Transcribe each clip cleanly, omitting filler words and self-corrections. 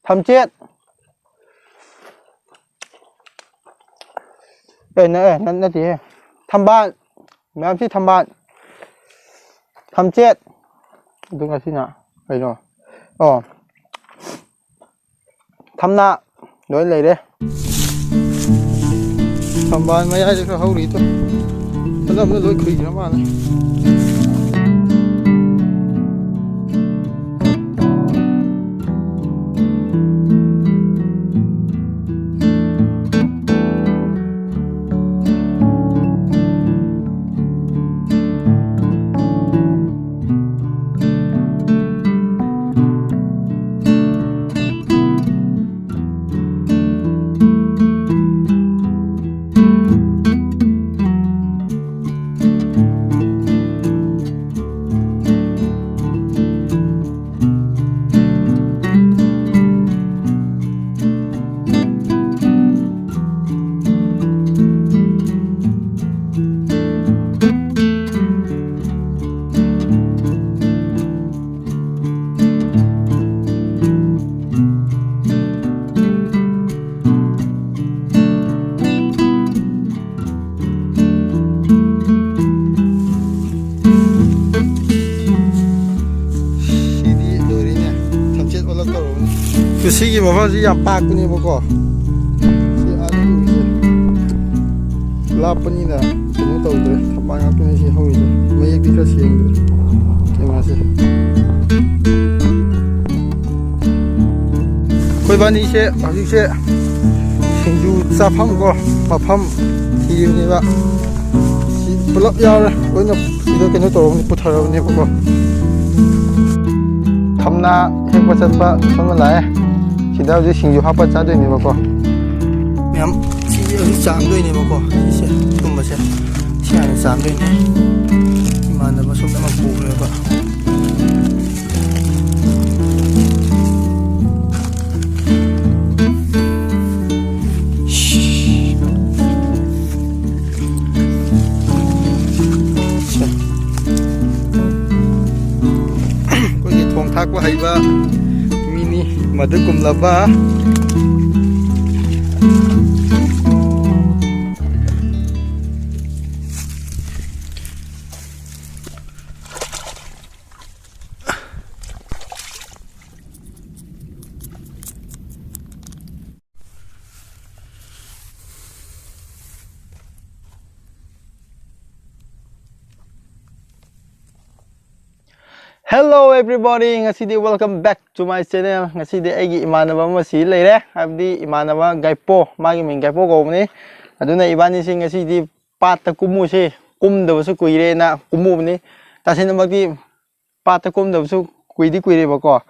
ทำเจ็ดนั่นทีทำบ้านแม่ที่ทำบ้านทำเจ็ดดูกันสินะไปเนาะอ๋อทำหน้าโดยเลยเด้ทำบ้านไม่ได้จะเขาหลีตัวตอนนั้นมันเลยคุยกันมาเลย시기 뭐하지 양빠꾸니 먹어 시 아주 라빠니나 그냥 떠오들 탐방학교는 시 하우이들 매일 비가 시행들 개마세 거기반이 시 아직 시 생주 싸팜거 밥팜 기름이가 시 불럽 야래 오늘 이렇게 넣어도 붙어라니 먹어 탐나 행복했다 정말 시다 이제 신주 하빠 짜도이네 먹고 냠 여기 짬도이네 먹고 이제 좀 마셔 시안에 짬도이네 이만한 거 손에만 보고 해봐 거기 통 타고 하이바 madu kum laba Hello everybody, ngasidi welcome back to my channel. Ngasidi aigi imanaba mo si leire, habdi imanaba gaipo, magi min gaipo ko ni. Aduna ibani sing ngasidi pata kumu si kumda basu kuire na kumu ni. Tasin magdi pata kumda basu kuidi bako.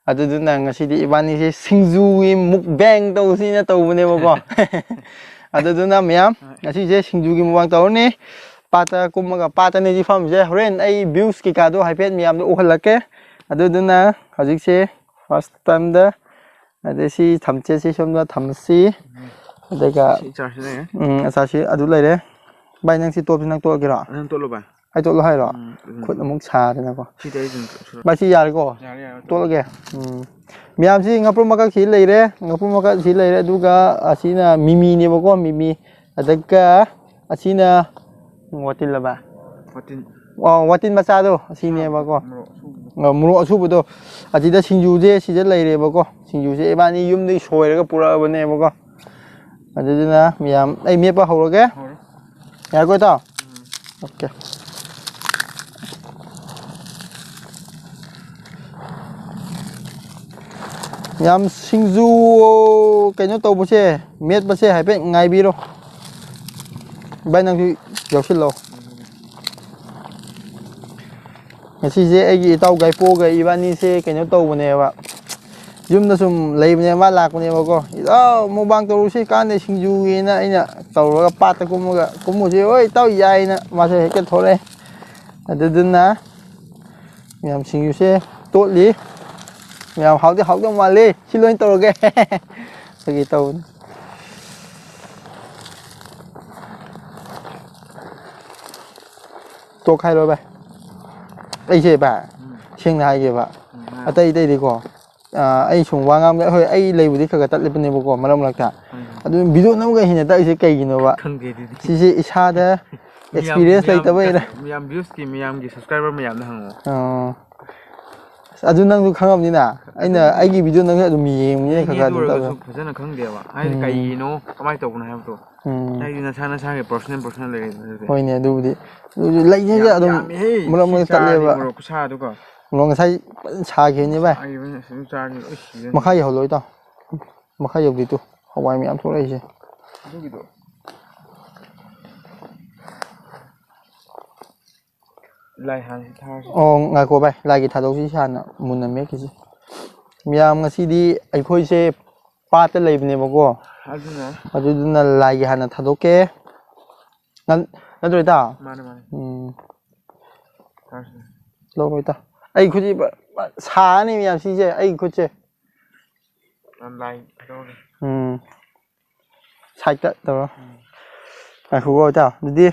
Aduna ngasidi ibani si singju im mukbang tau si na tau ni bako. Aduna miyam ngasidi singju im mukbang tau ni. Pata kumaga pata ni jifam je ren ai views ki kado hypet miam do uhalake aduduna hajik se first time da adesi thamche se somda thamsi adega asasi adu leire bai nang si top nang to gira nang to lo bai ai to lo hai ro khut amuk cha de na ko si dei jun bai si yar ko to lo ge miam si ngapru maka si leire aduga asina mimi ni bako mimi adega asina watin laba watin machado sine bako muro asubudo ajida singju je sije leire bako singju je ebani yum dei soiraga pura bane bako aduna miyam ai mepa horoge ya ko ta okay miyam singju kaino to bose met base haipe ngai biro bai nang Yo xin lô Ngasi je ai tau gai po gai ibani se kenyo tau bane ba yum na sum lei bane ma lak bane ba ko mo bang to si kan de singju ina ina tau ga pat ko mo je oi tau yai na ma se ke thole aduduna miam singju se to li miam hau de ma le si loin to ge sagi tau to khai rồi bay đây gì bà Chiang Rai gì bà ꯑꯇꯩ ꯑꯇꯩꯗꯤꯀꯣ ꯑꯩ ꯁꯨꯝ ꯋꯥ ꯉꯥꯡꯕꯗ ꯍꯣꯏ ꯑꯩ ꯂꯩꯕꯨꯗꯤ ꯈꯔ ꯇꯠꯂꯤꯕꯅꯦꯕꯀꯣ ꯃꯔꯛ ꯃꯔꯛꯇ ꯑꯗꯨ ꯚꯤꯗꯤꯑꯣ ꯅꯝꯒ ꯍꯦꯟꯅ ꯇꯠꯂꯤꯁꯦ ꯀꯩꯒꯤꯅꯣꯕ ꯁꯤꯁꯦ ꯏꯁꯥꯗ ꯑꯦꯛꯁꯄꯤꯔꯤꯌꯦꯟꯁ ꯂꯩꯇꯕꯩꯔ ꯃꯌꯥꯝ ꯚ꯭ꯌꯨꯁꯀꯤ ꯃꯌꯥꯝꯒꯤ ꯁꯕꯁꯀ꯭ꯔꯥꯏꯕꯔ ꯃꯌꯥꯝꯅ ꯍꯪꯉꯣ ꯑꯗꯨ ꯅꯪꯁꯨ ꯈꯪꯉꯕꯅꯤꯅ ꯑꯩꯅ ꯑꯩꯒꯤ ꯚꯤꯗꯤꯑꯣ ꯅꯪꯁꯨ ꯑꯗꯨꯝ ꯌꯦꯡꯕꯅꯤꯅ ꯈꯔ ꯑꯗꯨ ꯑꯗꯨꯝ ꯇꯧꯋꯦ ꯑꯣꯏꯔꯒꯁꯨ ꯐꯖꯅ ꯈꯪꯗꯦꯕ ꯍꯥꯏꯗꯤ ꯀꯩꯒꯤꯅꯣ ꯀꯃꯥꯏꯅ ꯇꯧꯕꯅꯣ ꯍꯥꯏꯕꯗꯣ ꯍꯥꯏꯗꯤ ꯅꯁꯥꯒꯤ ꯄꯔꯁꯣꯅꯦꯜ ꯂꯩꯔꯦ ꯍꯣꯏꯅꯦ ꯑꯗꯨꯕꯨꯗꯤ ꯂꯩꯖꯦ ꯑꯗꯨꯝ ꯌꯥꯝꯃꯤꯍꯦ ꯃꯔꯛ ꯁꯤ ꯃꯔꯛ ꯆꯥꯔꯗꯤ ꯇꯠꯂꯦꯕ ꯃꯣꯔꯣꯛ ꯈꯨꯁꯥꯗꯨꯒ ꯃꯣꯔꯣꯛ ꯉꯁꯥꯏ ꯐꯖꯅ ꯁꯥꯈꯤꯕꯅꯤ ꯚꯥꯏ ꯁꯥꯈꯤꯕꯅꯤ ꯆꯥꯔꯗꯤ ꯂꯣꯏ ꯁꯤꯔꯅꯤ ꯃꯈꯥ ꯌꯧꯍꯜꯂꯣ ꯏꯇꯥꯎ ꯃꯈꯥ ꯌꯧꯗꯦ ꯍꯋꯥꯏ ꯃꯌꯥꯝ ꯊꯣꯛꯂꯛꯏꯁꯦ ꯑꯗꯨꯒꯤꯗꯣ ꯂꯥꯏ ꯍꯥꯟꯅ ꯊꯥꯔꯁꯤ ꯉꯥꯏꯈꯣ ꯚꯥꯏ ꯂꯥꯏꯒꯤ ꯊꯥꯗꯣꯛꯁꯤ ꯍꯥꯟꯅ ꯃꯨꯟꯅ ꯃꯦꯠꯈꯤꯁꯤ ꯃꯤꯌꯥꯝ ꯉꯁꯤꯗꯤ ꯑꯩꯈꯣꯏꯁꯦ ꯄꯥꯠꯇ ꯂꯩꯕꯅꯦꯕꯀꯣ ꯑꯗꯨꯗꯨꯅ ꯂꯥꯏꯒꯤ ꯍꯥꯟꯅ ꯊꯥꯗꯣꯛꯀꯦ ꯅꯠꯇ꯭ꯔꯣ ꯏꯇꯥꯎ ꯃꯥꯅꯦ ꯊꯥꯔꯁꯤ ꯂꯧꯔꯣ ꯏꯇꯥꯎ ꯑꯩ ꯈꯨꯠꯁꯤ ꯁꯥꯔꯅꯤ ꯃꯤꯌꯥꯝ ꯁꯤꯁꯦ ꯑꯩꯒꯤ ꯈꯨꯠꯁꯦ ꯂꯥꯏ ꯊꯥꯗꯣꯛꯑꯒꯦ ꯁꯥꯏꯠꯇ ꯇꯧꯔꯣ ꯉꯥꯏꯈꯣꯀꯣ ꯏꯇꯥꯎ ꯑꯗꯨꯗꯤ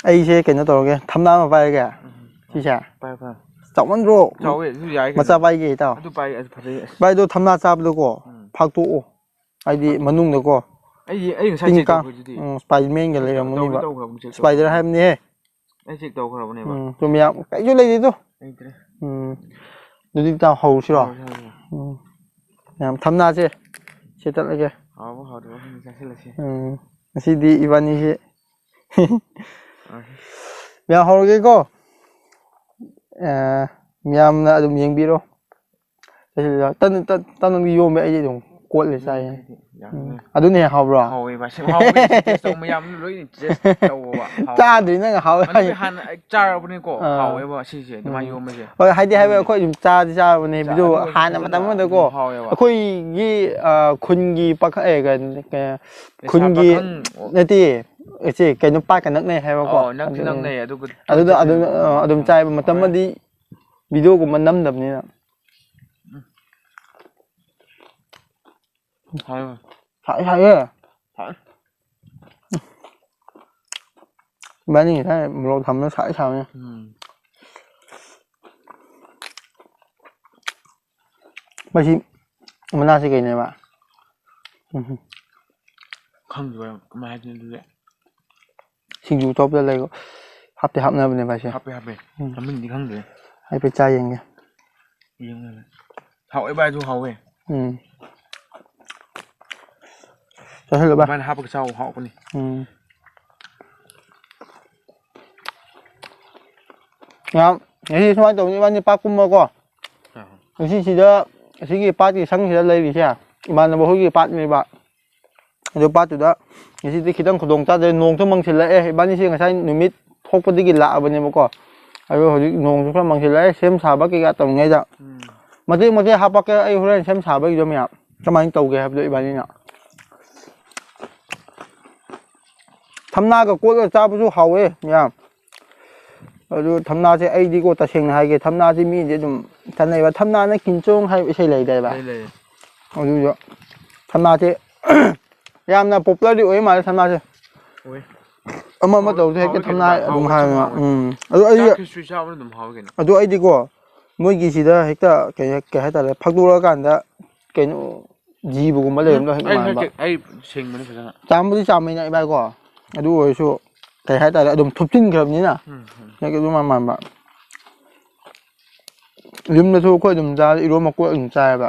ꯑꯩꯁꯦ ꯀꯩꯅꯣ ꯇꯧꯔꯒꯦ ꯊꯝꯅꯥ ꯑꯃ ꯄꯥꯏꯔꯒꯦ ꯁꯤꯁꯦ ꯄꯥꯏ ꯆꯥꯎꯃꯟꯗ꯭ꯔꯣ ꯆꯥꯎꯋꯦ ꯑꯗꯨ ꯌꯥꯏ ꯀꯩꯅꯣ ꯃꯆꯥ ꯄꯥꯏꯒꯦ ꯏꯇꯥꯎ ꯑꯗꯨ ꯄꯥꯏ ꯑꯗꯨ ꯐꯖꯩ ꯚꯥꯏꯗꯣ ꯊꯝꯅꯥ ꯆꯥꯕꯗꯀꯣ ꯐꯥꯛꯇꯣꯛꯑꯣ ꯍꯥꯏꯗꯤ ꯃꯅꯨꯡꯗꯀꯣ ꯑꯩ ꯉꯁꯥꯏ ꯇꯤꯟ ꯆꯦꯛ ꯀꯥꯡ ꯇꯧꯈ꯭ꯔꯗꯨꯗꯤ ꯏꯁꯄꯥꯏꯗꯔꯃꯦꯟꯒ ꯂꯩꯔꯝꯒꯅꯤꯕ ꯇꯧꯈ꯭ꯔꯕꯅꯤ ꯆꯦꯛ ꯏꯁꯄꯥꯏꯗꯔ ꯇꯧꯈ꯭ꯔꯕꯅꯦ ꯍꯥꯏꯕꯅꯤꯍꯦ ꯑꯩ ꯆꯦꯛ ꯇꯧꯈ꯭ꯔꯕꯅꯦꯕ ꯁꯨꯝ ꯌꯥꯝ ꯀꯩꯁꯨ ꯂꯩꯇꯦꯗꯣ ꯂꯩꯇ꯭ꯔꯦ ꯑꯗꯨꯗꯤ ꯏꯇꯥꯎ ꯍꯧꯔꯁꯤꯔꯣ ꯍꯧꯔꯁꯤ ꯌꯥꯝ ꯊꯝꯅꯥꯁꯦ ꯁꯦꯠꯇꯠꯂꯒꯦ ꯍꯥꯎꯕ ꯍꯥꯎꯇꯕ ꯈꯪꯗꯦ ꯆꯥꯁꯤꯜꯂꯁꯤ ꯉꯁꯤꯗꯤ ꯏꯕꯥꯅꯤꯁꯦ ꯃꯌꯥꯝ ꯍꯧꯔꯒꯦꯀꯣ ꯃꯌꯥꯝꯅ ꯑꯗꯨꯝ ꯌꯦꯡꯕꯤꯔꯣ ꯇꯟꯗꯤ ꯌꯣꯝꯃꯦ ꯑꯩꯗꯤ ꯑꯗꯨꯝ ꯀꯣꯠꯂꯦ ꯆꯥꯏꯌꯦ ꯑꯗꯨꯅ ꯍꯦꯛ ꯍꯥꯎꯕ꯭ꯔꯣ ꯃꯌꯥꯝꯅ ꯂꯣꯏꯅ ꯇꯦꯁ ꯇꯧꯕ ꯆꯥꯗ꯭ꯔꯤ ꯅꯪ ꯍꯥꯎꯋꯦ ꯍꯥꯟꯅ ꯆꯥꯔꯕꯅꯤꯀꯣ ꯍꯥꯎꯋꯦꯕ ꯁꯤꯁꯦ ꯑꯗꯨꯃꯥꯏꯅ ꯌꯣꯝꯕꯁꯦ ꯍꯣꯏ ꯍꯥꯏꯗꯤ ꯑꯩꯈꯣꯏ ꯑꯗꯨꯝ ꯆꯥꯕꯅꯦ ꯚꯤꯗꯤꯑꯣ ꯑꯗꯨ ꯑꯣꯏꯔꯁꯨ ꯍꯥꯟꯅ ꯐꯖꯅ ꯃꯇꯝ ꯑꯗꯨꯝ ꯑꯃꯗꯀꯣ ꯍꯥꯎꯋꯦꯕ ꯑꯩꯈꯣꯏꯒꯤ ꯈꯨꯟꯒꯤ ꯂꯩꯁꯥ ꯈꯨꯟꯒꯤ ꯄꯥꯈꯪ ꯅꯠꯇꯦ ꯀꯩꯅꯣ ꯄꯥꯠꯀ ꯅꯛꯅꯩ ꯍꯥꯏꯕꯀꯣ ꯅꯛꯁꯨ ꯅꯛꯅꯩ ꯑꯗꯨꯒ ꯑꯗꯨꯗ ꯑꯗꯨꯝ ꯆꯥꯏꯕ ꯃꯇꯝ ꯑꯃꯗꯤ ꯚꯤꯗꯤꯑꯣꯒꯨꯝꯕ ꯅꯝꯗꯕꯅꯤꯅ ꯍꯥꯏꯌꯦ ꯏꯕꯥꯅꯤ ꯉꯁꯥꯏ ꯃꯣꯔꯣꯛ ꯊꯝꯕ ꯁꯥꯕꯅꯤ ꯃꯁꯤ ꯃꯅꯥꯁꯤ ꯀꯩꯅꯦꯕ ꯈꯪꯗꯕ ꯀꯃꯥꯏꯅ ꯍꯥꯏꯗꯣꯏꯅꯣ ꯑꯗꯨꯗꯤ ꯁꯤꯡꯖꯨ ꯇꯣꯞꯇ ꯂꯩꯒꯣ ꯍꯥꯞꯇꯤ ꯍꯥꯞꯅꯕꯅꯦ ꯚꯥꯏꯁꯦ ꯍꯥꯞꯄꯦ ꯃꯃꯤꯡꯗꯤ ꯈꯪꯗ꯭ꯔꯦ ꯍꯥꯏꯐꯦꯠ ꯆꯥ ꯌꯦꯡꯒꯦ ꯍꯥꯎꯋꯦ ꯚꯥꯏ ꯑꯗꯨ ꯍꯥꯎꯋꯦ ꯆꯥꯁꯤꯜꯂꯨ ꯚꯥꯏ ꯑꯗꯨꯃꯥꯏꯅ ꯍꯥꯞꯄꯒ ꯆꯥꯎ ꯍꯥꯎꯕꯅꯤ ꯉꯁꯤ ꯁꯨꯃꯥꯏꯅ ꯇꯧꯅꯤ ꯏꯕꯥꯅꯤ ꯄꯥꯠ ꯀꯨꯝꯕꯀꯣ ꯉꯁꯤꯁꯤꯗ ꯑꯁꯤꯒꯤ ꯄꯥꯠꯀꯤ ꯁꯪꯁꯤꯗ ꯂꯩꯔꯤꯁꯦ ꯏꯃꯥꯟꯅꯕ ꯍꯣꯏꯒꯤ ꯄꯥꯠꯅꯦꯕ ꯑꯗꯨ ꯄꯥꯠꯇꯨꯗ ꯉꯁꯤꯗꯤ ꯈꯤꯇꯪ ꯈꯨꯗꯣꯡ ꯆꯥꯗ꯭ꯔꯦ ꯅꯣꯡꯁꯨ ꯃꯪꯁꯤꯜꯂꯛꯑꯦ ꯏꯕꯥꯅꯤꯁꯦ ꯉꯁꯥꯏ ꯅꯨꯃꯤꯠ ꯊꯣꯛꯄꯗꯒꯤ ꯂꯥꯛꯑꯕꯅꯦꯕꯀꯣ ꯑꯗꯨ ꯍꯧꯖꯤꯛ ꯅꯣꯡꯁꯨ ꯈꯔ ꯃꯪꯁꯤꯜꯂꯛꯑꯦ ꯁꯦꯝ ꯁꯥꯕ ꯀꯩꯀꯥ ꯇꯧꯔꯤꯉꯩꯗ ꯃꯇꯦꯛ ꯍꯥꯞꯄꯛꯀꯦ ꯑꯩ ꯍꯣꯔꯦꯟ ꯁꯦꯝ ꯁꯥꯕꯒꯤꯗꯣ ꯃꯌꯥꯝ ꯀꯃꯥꯏꯅ ꯇꯧꯒꯦ ꯍꯥꯏꯕꯗꯣ ꯏꯕꯥꯅꯤꯅ ꯊꯝꯅꯥꯒ ꯀꯣꯠꯂꯒ ꯆꯥꯕꯁꯨ ꯍꯥꯎꯋꯦ ꯃꯌꯥꯝ ꯑꯗꯨ ꯊꯝꯅꯥꯁꯦ ꯑꯩꯗꯤꯀꯣ ꯇꯁꯦꯡꯅ ꯍꯥꯏꯒꯦ ꯊꯝꯅꯥꯁꯦ ꯃꯤꯁꯦ ꯑꯗꯨꯝ ꯆꯠꯅꯩꯕ ꯊꯝꯅꯥꯅ ꯀꯤꯟꯆꯣꯡ ꯍꯥꯏꯕ ꯏꯁꯩ ꯂꯩꯗꯥꯏꯕ ꯂꯩ ꯑꯗꯨꯗꯣ ꯊꯝꯅꯥꯁꯦ ꯌꯥꯝꯅ ꯄꯣꯄꯨꯂꯔꯗꯤ ꯑꯣꯏ ꯃꯥꯜꯂꯦ ꯊꯝꯅꯥꯁꯦ ꯑꯃ ꯇꯧꯁꯦ ꯍꯦꯛꯇ ꯊꯝꯅꯥ ꯑꯗꯨꯝ ꯍꯥꯏꯕ ꯑꯗꯨ ꯑꯩꯗꯤꯀꯣ ꯃꯣꯏꯒꯤꯁꯤꯗ ꯍꯦꯛꯇ ꯀꯩ ꯍꯥꯏꯇꯥꯔꯦ ꯐꯛꯇꯣꯔꯛꯑꯀꯥꯟꯗ ꯀꯩꯅꯣ ꯖꯤꯕꯒꯨꯝꯕ ꯂꯩꯔꯝꯗꯣ ꯍꯦꯛ ꯃꯥꯟꯕ ꯑꯩ ꯁꯦꯡꯕꯅꯤ ꯐꯖꯅ ꯆꯥꯝꯕꯨꯗꯤ ꯆꯥꯝꯃꯤꯅ ꯏꯕꯥꯏꯀꯣ ꯑꯗꯨ ꯑꯣꯏꯔꯁꯨ ꯀꯩ ꯍꯥꯏꯇꯥꯔꯦ ꯑꯗꯨꯝ ꯊꯨꯞꯆꯤꯟꯈ꯭ꯔꯕꯅꯤꯅ ꯍꯦꯛ ꯑꯗꯨꯝ ꯃꯥꯟꯕ ꯌꯨꯝꯗꯁꯨ ꯑꯩꯈꯣꯏ ꯑꯗꯨꯝ ꯏꯔꯣꯟꯕ ꯀꯣꯠ ꯑꯗꯨꯝ ꯆꯥꯏꯑꯕ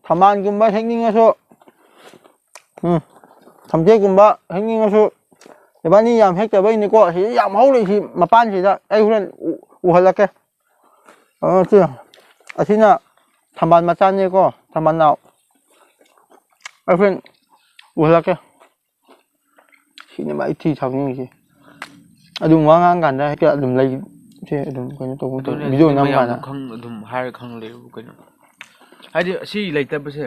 ꯊꯝꯕꯥꯜꯒꯨꯝꯕ ꯍꯦꯛꯅꯤꯡꯉꯁꯨ ꯊꯝꯆꯦꯠꯀꯨꯝꯕ ꯍꯦꯛꯅꯤꯡꯉꯁꯨ ꯏꯕꯥꯅꯤ ꯌꯥꯝ ꯍꯦꯛꯇꯕꯩꯅꯤꯀꯣ ꯁꯤꯗ ꯌꯥꯝ ꯍꯧꯔꯤꯁꯤ ꯃꯄꯥꯟꯁꯤꯗ ꯑꯩ ꯍꯣꯔꯦꯟ ꯎꯍꯜꯂꯛꯀꯦ ꯑꯁꯤꯅ ꯊꯝꯕꯥꯜ ꯃꯆꯥꯅꯤꯀꯣ ꯊꯝꯕꯥꯜ ꯅꯥꯎ ꯑꯩ ꯍꯣꯔꯦꯟ ꯎꯍꯜꯂꯛꯀꯦ ꯁꯤꯅꯦꯕ ꯑꯩ ꯊꯤ ꯁꯥꯎꯅꯤꯡꯉꯤꯁꯦ ꯑꯗꯨꯝ ꯋꯥ ꯉꯥꯡꯀꯥꯟꯗ ꯍꯦꯛꯇ ꯑꯗꯨꯝ ꯂꯩꯁꯦ ꯑꯗꯨꯝ ꯀꯩꯅꯣ ꯇꯧꯕ ꯚꯤꯗꯤꯑꯣ ꯅꯝꯀꯥꯟꯗ ꯑꯗꯨꯝ ꯍꯥꯏꯔ ꯈꯪ ꯂꯩꯕ ꯀꯩꯅꯣ ꯍꯥꯏꯗꯤ ꯑꯁꯤ ꯂꯩꯇꯕꯁꯦ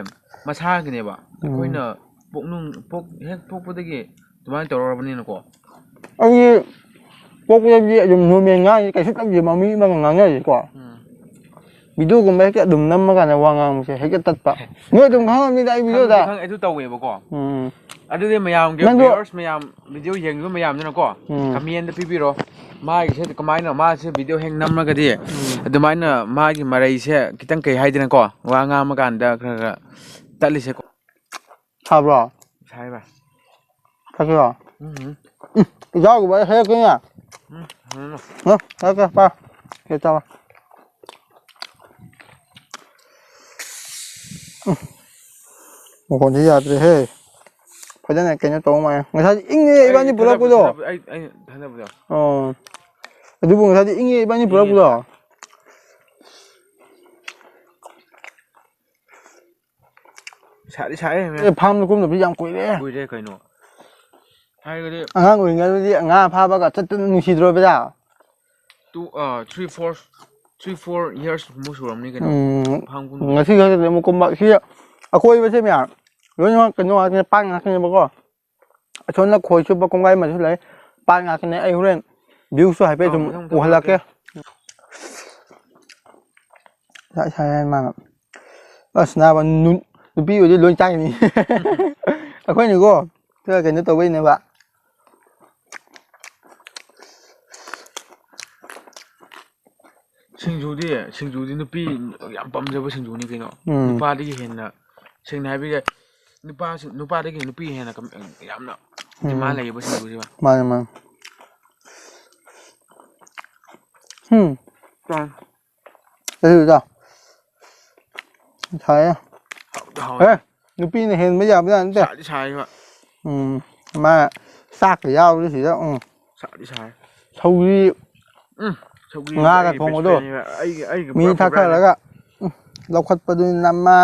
ꯃꯁꯥꯒꯤꯅꯦꯕ ꯑꯩꯈꯣꯏꯅ ꯍꯦꯛ ꯄꯣꯛꯄꯗꯒꯤ ꯑꯗꯨꯃꯥꯏꯅ ꯇꯧꯔꯛꯑꯕꯅꯤꯅꯀꯣ ꯑꯩꯒꯤ ꯄꯣꯛꯄꯗꯗꯤ ꯑꯗꯨꯝ ꯅꯣꯔꯃꯦꯜ ꯉꯥꯡꯉꯤ ꯀꯩꯁꯨ ꯇꯧꯗꯦ ꯃꯤ ꯑꯃꯒ ꯉꯥꯡꯅꯔꯤꯀꯣ ꯚꯤꯗꯤꯑꯣꯒꯨꯝꯕ ꯍꯦꯛꯇ ꯑꯗꯨꯝ ꯅꯝꯃ ꯀꯥꯟꯗ ꯋꯥ ꯉꯥꯡꯕꯁꯦ ꯍꯦꯛꯇ ꯇꯠꯄ ꯅꯣꯏ ꯑꯗꯨꯝ ꯈꯪꯉꯝꯅꯤꯗ ꯑꯩ ꯚꯤꯗꯤꯑꯣꯗ ꯈꯪꯉꯦ ꯑꯗꯨ ꯇꯧꯋꯦꯕꯀꯣ ꯑꯗꯨꯗꯤ ꯃꯌꯥꯝꯒꯤ ꯚꯤꯌꯔꯁ ꯃꯌꯥꯝ ꯚꯤꯗꯤꯑꯣ ꯌꯦꯡꯉꯤꯕ ꯃꯌꯥꯝꯗꯨꯅꯀꯣ ꯀꯃꯦꯟꯗ ꯄꯤꯕꯤꯔꯣ ꯃꯥꯒꯤꯁꯦ ꯀꯃꯥꯏꯅ ꯃꯥꯁꯦ ꯚꯤꯗꯤꯑꯣ ꯍꯦꯡ ꯅꯝꯃꯒꯗꯤ ꯑꯗꯨꯃꯥꯏꯅ ꯃꯥꯒꯤ ꯃꯔꯩꯁꯦ ꯈꯤꯇꯪ ꯀꯩ ꯍꯥꯏꯗꯅꯀꯣ ꯋꯥ ꯉꯥꯡꯕ ꯀꯥꯟꯗ ꯈꯔ ꯇꯠꯂꯤꯁꯦꯀꯣ ꯁꯥꯕ꯭ꯔꯣ ꯁꯥꯏ ꯚꯥꯏ ꯊꯛꯁꯤꯔꯣ ꯏꯖꯥꯎꯒꯤ ꯚꯥꯏ ꯍꯦꯛꯀꯦꯅꯦ ꯍꯦꯛꯀꯦ ꯄꯥ ꯀꯦ ꯆꯥꯕ ꯃꯈꯣꯟꯁꯤ ꯌꯥꯗ꯭ꯔꯦꯍꯦ ꯐꯖꯅ ꯀꯩꯅꯣ ꯇꯧ ꯃꯥꯜꯂꯦ ꯉꯁꯥꯏꯗꯤ ꯏꯪꯉꯦ ꯏꯕꯥꯅꯤ ꯄꯨꯔꯛꯄꯗꯣ ꯑꯩ ꯊꯥꯅꯕꯗꯣ ꯑꯣ ꯑꯗꯨꯕꯨ ꯉꯁꯥꯏꯗꯤ ꯏꯪꯉꯦ ꯏꯕꯥꯅꯤ ꯄꯨꯔꯛꯄꯗꯣ ꯁꯥꯗꯤ ꯁꯥꯏꯌꯦ ꯐꯥꯝꯗ ꯀꯨꯝꯗꯕꯗꯤ ꯌꯥꯝ ꯀꯨꯏꯔꯦ ꯀꯨꯏꯔꯦ ꯀꯩꯅꯣ ꯍꯥꯏꯔꯒꯗꯤ ꯑꯉꯥꯡ ꯑꯣꯏꯔꯤꯉꯩꯗꯗꯤ ꯉꯥ ꯐꯥꯕꯒ ꯆꯠꯇꯅ ꯅꯨꯡꯁꯤꯗ꯭ꯔꯣ ꯕꯦꯗꯥ 3-4 years ꯃꯨꯛ ꯁꯨꯔꯝꯅꯤ ꯀꯩꯅꯣ ꯉꯁꯤ ꯈꯛꯇꯗꯤ ꯑꯃꯨꯛ ꯀꯨꯝꯕ ꯁꯤ ꯑꯀꯣꯏꯕꯁꯦ ꯃꯌꯥꯝ ꯂꯣꯏꯅꯃꯛ ꯀꯩꯅꯣ ꯉꯥꯛꯇꯅꯦ ꯄꯥꯠ ꯉꯥꯛꯇꯅꯦꯕꯀꯣ ꯑꯁꯣꯝꯗ ꯈꯣꯏ ꯆꯨꯞꯄ ꯀꯣꯡꯒꯥꯏ ꯑꯃꯁꯨ ꯂꯩ ꯄꯥꯠ ꯉꯥꯛꯇꯅꯦ ꯑꯩ ꯍꯣꯔꯦꯟ ꯚ꯭ꯌꯨꯁꯨ ꯍꯥꯏꯐꯦꯠ ꯁꯨꯝ ꯎꯍꯜꯂꯛꯀꯦ ꯁꯥꯏ ꯃꯥꯅ ꯑꯁ ꯅꯥꯕ ꯅꯨꯄꯤ ꯑꯣꯏꯗꯤ ꯂꯣꯏ ꯆꯥꯏꯅꯤ ꯑꯩꯈꯣꯏꯅꯀꯣ ꯈꯔ ꯀꯩꯅꯣ ꯇꯧꯕꯩꯅꯦꯕ ꯁꯤꯡꯖꯨꯗꯤ ꯅꯨꯄꯤ ꯌꯥꯝ ꯄꯥꯝꯖꯕ ꯁꯤꯡꯖꯨꯅꯤ ꯀꯩꯅꯣ ꯅꯨꯄꯥꯗꯒꯤ ꯍꯦꯟꯅ ꯁꯦꯡꯅ ꯍꯥꯏꯕꯤꯒꯦ ꯅꯨꯄꯥꯗꯒꯤ ꯅꯨꯄꯤ ꯍꯦꯟꯅ ꯌꯥꯝꯅ ꯗꯤꯃꯥꯟ ꯂꯩꯌꯦꯕ ꯁꯤꯡꯖꯨꯁꯤꯕ ꯃꯥꯅꯦ ꯑꯗꯨꯗ ꯁꯥꯏꯌꯦ ꯅꯨꯄꯤꯅ ꯍꯦꯟꯕ ꯌꯥꯕꯖꯥꯠ ꯅꯠꯇꯦ ꯁꯥꯗꯤ ꯁꯥꯏꯕ ꯃꯥ ꯆꯥꯛꯀ ꯌꯥꯎꯕꯗ ꯁꯤꯗ ꯁꯥꯗꯤ ꯁꯥꯏ ꯁꯧꯒ꯭ꯔꯤ ꯉꯥꯒ ꯊꯣꯡꯕꯗꯣ ꯃꯤ ꯊꯥꯛꯊꯔꯒ ꯂꯧꯈꯠꯄꯗꯨꯅꯤ ꯅꯃꯥ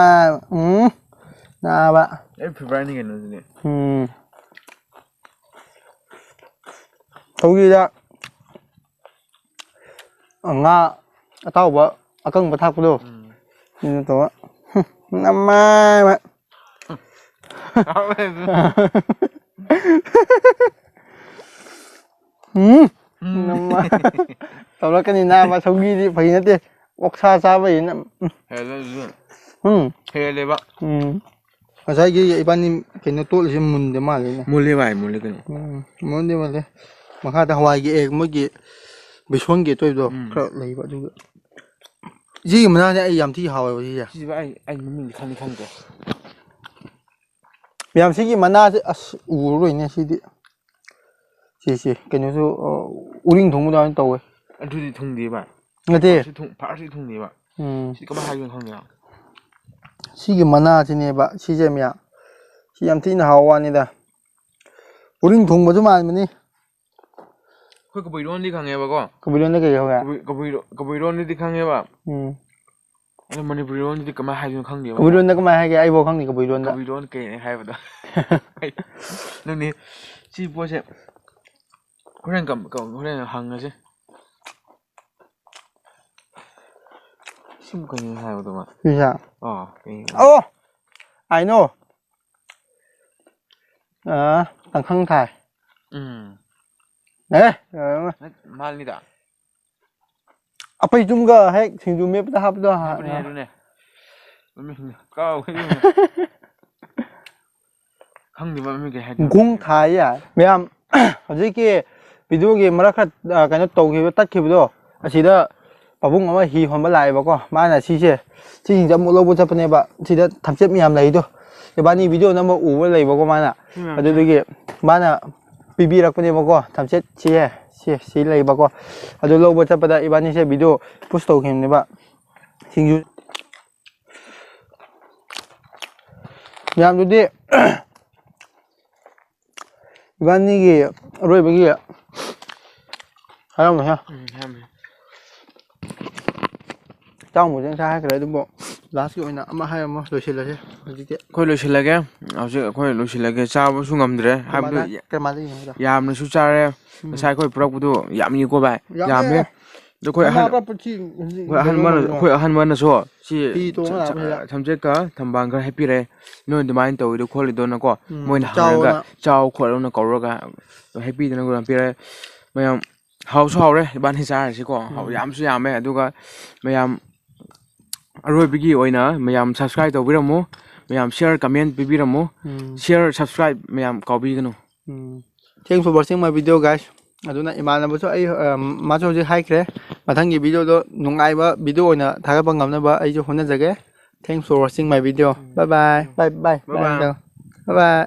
ꯅꯥꯕ ꯑꯩ ꯐꯦꯚꯣꯔꯥꯏꯠꯅꯤ ꯀꯩꯅꯣ ꯑꯗꯨꯗꯤ ꯁꯧꯒ꯭ꯔꯤꯗ ꯉꯥ ꯑꯇꯥꯎꯕ ꯑꯀꯪꯕ ꯊꯥꯛꯄꯗꯣ ꯑꯗꯨ ꯇꯧꯔ ꯅꯃꯥꯏꯃꯠ ꯇꯧꯔꯛꯀꯅꯤ ꯅꯥꯕ ꯁꯧꯒ꯭ꯔꯤꯗꯤ ꯐꯩ ꯅꯠꯇꯦ ꯑꯣꯛꯁꯥ ꯆꯥꯕꯩꯅ ꯍꯦꯜꯂꯦꯕ ꯉꯁꯥꯏꯒꯤ ꯏꯕꯥꯅꯤ ꯀꯩꯅꯣ ꯇꯣꯠꯂꯤꯁꯦ ꯃꯨꯟꯗꯦ ꯃꯥꯜꯂꯦꯅꯦ ꯃꯨꯜꯂꯦ ꯚꯥꯏ ꯃꯨꯜꯂꯦ ꯀꯩꯅꯣ ꯃꯨꯟꯗꯦ ꯃꯈꯥꯗ ꯍꯋꯥꯏꯒꯤ ꯃꯣꯏꯒꯤ ꯕꯦꯁꯣꯟꯒꯤ ꯑꯇꯣꯏꯕꯗꯣ ꯈꯔ ꯂꯩꯕ ꯑꯗꯨꯒ ꯁꯤꯒꯤ ꯃꯅꯥꯁꯦ ꯑꯩ ꯌꯥꯝ ꯊꯤ ꯍꯥꯎꯋꯦꯕ ꯁꯤꯁꯦ ꯑꯩ ꯃꯃꯤꯡꯗꯤ ꯈꯪꯗꯦ ꯃꯌꯥꯝ ꯁꯤꯒꯤ ꯃꯅꯥꯁꯦ ꯑꯁ ꯎꯔꯔꯣꯏꯅꯦ ꯁꯤꯗꯤ ꯁꯤꯁꯦ ꯀꯩꯅꯣꯁꯨ ꯎꯔꯤꯡ ꯊꯣꯡꯕꯗꯨꯃꯥꯏꯅ ꯇꯧꯋꯦ ꯑꯗꯨꯗꯤ ꯊꯨꯡꯗꯦꯕ ꯅꯠꯇꯦ ꯐꯥꯔꯁꯤ ꯊꯨꯡꯗꯦꯕ ꯁꯤ ꯀꯃꯥꯏꯅ ꯍꯥꯏꯗꯣꯏꯅꯣ ꯈꯪꯗꯦ ꯁꯤꯒꯤ ꯃꯅꯥꯁꯤꯅꯦꯕ ꯁꯤꯁꯦ ꯃꯌꯥꯝ ꯁꯤ ꯌꯥꯝ ꯊꯤꯅ ꯍꯥꯎ ꯋꯥꯅꯤꯗ ꯎꯔꯤꯡ ꯊꯣꯡꯕꯁꯨ ꯃꯥꯟꯕꯅꯤ ꯑꯩꯈꯣꯏ ꯀꯕꯨꯏꯔꯣꯟꯗꯤ ꯈꯪꯉꯦꯕꯀꯣ ꯀꯕꯨꯏꯔꯣꯟꯗ ꯀꯩ ꯍꯧꯒꯦ ꯀꯕꯨꯏꯔꯣꯟꯗꯗꯤ ꯈꯪꯉꯦꯕ ꯑꯗꯣ ꯃꯅꯤꯄꯨꯔꯤ ꯂꯣꯟꯗꯗꯤ ꯀꯃꯥꯏꯅ ꯍꯥꯏꯗꯣꯏꯅꯣ ꯈꯪꯗꯦꯕ ꯀꯕꯨꯏꯔꯣꯟꯗ ꯀꯃꯥꯏꯅ ꯍꯥꯏꯒꯦ ꯑꯩꯐꯥꯎ ꯈꯪꯗꯦ ꯀꯕꯨꯏꯔꯣꯟꯗ ꯀꯕꯨꯏꯔꯣꯟ ꯀꯩꯅꯣ ꯍꯥꯏꯕꯗꯣ ꯅꯪꯗꯤ ꯁꯤ ꯄꯣꯠꯁꯦ ꯍꯣꯔꯦꯟ ꯍꯪꯉꯁꯦ ꯁꯤꯕꯨ ꯀꯩꯅꯣ ꯍꯥꯏꯕꯗꯣ ꯑꯣ I know ꯇꯪꯈꯪ ꯊꯥꯏ ꯃꯥꯜꯅꯤꯗ ꯑꯄꯩꯆꯨꯝꯒ ꯍꯦꯛ ꯁꯤꯡꯖꯨ ꯃꯦꯠꯄꯗ ꯍꯥꯞꯄꯗꯣ ꯑꯗꯨꯅꯦ ꯀꯥꯎꯈ꯭ꯔꯦ ꯈꯪꯗꯦꯕ ꯃꯃꯤꯡ ꯀꯩ ꯍꯥꯏꯗꯣꯏꯅꯣ ꯒꯣꯡ ꯊꯥꯏ ꯃꯌꯥꯝ ꯍꯧꯖꯤꯛꯀꯤ ꯚꯤꯗꯤꯑꯣꯒꯤ ꯃꯔꯛ ꯈꯔ ꯀꯩꯅꯣ ꯇꯠꯈꯤꯕꯗꯣ ꯑꯁꯤꯗ ꯄꯥꯕꯨꯡ ꯑꯃ ꯍꯤ ꯍꯣꯟꯕ ꯂꯥꯛꯑꯦꯕꯀꯣ ꯃꯥꯅ ꯁꯤꯁꯤꯡꯁꯦ ꯑꯃꯨꯛ ꯂꯧꯕ ꯆꯠꯄꯅꯦꯕ ꯁꯤꯗ ꯊꯝꯆꯦꯠ ꯃꯌꯥꯝ ꯂꯩꯗꯣ ꯏꯕꯥꯅꯤ ꯚꯤꯗꯤꯑꯣ ꯅꯝꯕ ꯎꯕ ꯂꯩꯕꯀꯣ ꯃꯥꯅ ꯑꯗꯨꯗꯒꯤ ꯃꯥꯅ ꯄꯤꯕꯤꯔꯛꯄꯅꯦꯕꯀꯣ ꯊꯝꯆꯦꯠ ꯁꯤ ꯂꯩꯕꯀꯣ ꯑꯗꯨ ꯂꯧꯕ ꯆꯠꯄꯗ ꯏꯕꯥꯅꯤꯁꯦ ꯚꯤꯗꯤꯑꯣ ꯄꯨꯁ ꯇꯧꯈꯤꯕꯅꯦꯕ ꯁꯤꯡꯖꯨ ꯃꯌꯥꯝꯗꯨꯗꯤ ꯏꯕꯥꯅꯤꯒꯤ ꯑꯔꯣꯏꯕꯒꯤ ꯍꯥꯏꯔꯝꯃꯣꯍꯦ ꯆꯥꯎꯕꯨꯗꯤ ꯉꯁꯥꯏ ꯍꯥꯏꯈ꯭ꯔꯦ ꯑꯗꯨꯕꯨ ꯂꯥꯁꯀꯤ ꯑꯣꯏꯅ ꯑꯃ ꯍꯥꯏꯔꯝꯃꯣ ꯂꯣꯏꯁꯤꯜꯂꯁꯦ ꯍꯧꯖꯤꯛꯇꯤ ꯑꯩꯈꯣꯏ ꯂꯣꯏꯁꯤꯜꯂꯒꯦ ꯆꯥꯕꯁꯨ ꯉꯝꯗ꯭ꯔꯦ ꯍꯥꯏꯕꯗꯤ ꯌꯥꯝꯅꯁꯨ ꯆꯥꯔꯦ ꯉꯁꯥꯏ ꯑꯩꯈꯣꯏ ꯄꯨꯔꯛꯄꯗꯨ ꯌꯥꯝꯅꯤꯀꯣ ꯚꯥꯏ ꯌꯥꯝꯃꯦ ꯑꯩꯈꯣꯏ ꯑꯍꯟ ꯑꯃꯅꯁꯨ ꯁꯤ ꯊꯝꯆꯦꯠꯀ ꯊꯝꯕꯥꯜ ꯈꯔ ꯍꯦꯞꯄꯤꯔꯛꯑꯦ ꯅꯣꯏ ꯑꯗꯨꯃꯥꯏꯅ ꯇꯧꯋꯤꯗꯣ ꯈꯣꯠꯂꯤꯗꯣꯅꯀꯣ ꯃꯣꯏꯅ ꯍꯪꯉꯒ ꯆꯥꯎ ꯈꯣꯠꯂꯣꯅ ꯀꯧꯔꯒ ꯍꯦꯞꯄꯤꯗꯅ ꯄꯤꯔꯛꯑꯦ ꯃꯌꯥꯝ ꯍꯥꯎꯁꯨ ꯍꯥꯎꯔꯦ ꯏꯕꯥꯅꯤ ꯆꯥꯔꯁꯤꯀꯣ ꯌꯥꯝꯁꯨ ꯌꯥꯝꯃꯦ ꯑꯗꯨꯒ ꯃꯌꯥꯝ ꯑꯔꯣꯏꯕꯒꯤ ꯑꯣꯏꯅ ꯃꯌꯥꯝ subscribe ꯇꯧꯕꯤꯔꯝꯃꯨ mayam share comment pibiramo share subscribe mayam kaubigano thanks for watching my video guys aduna imanabso ai maso je haikre mathangi video do nungaiba video oina thagaba ngamnaba ai jo hona jage thanks for watching my video bye bye bye bye bye bye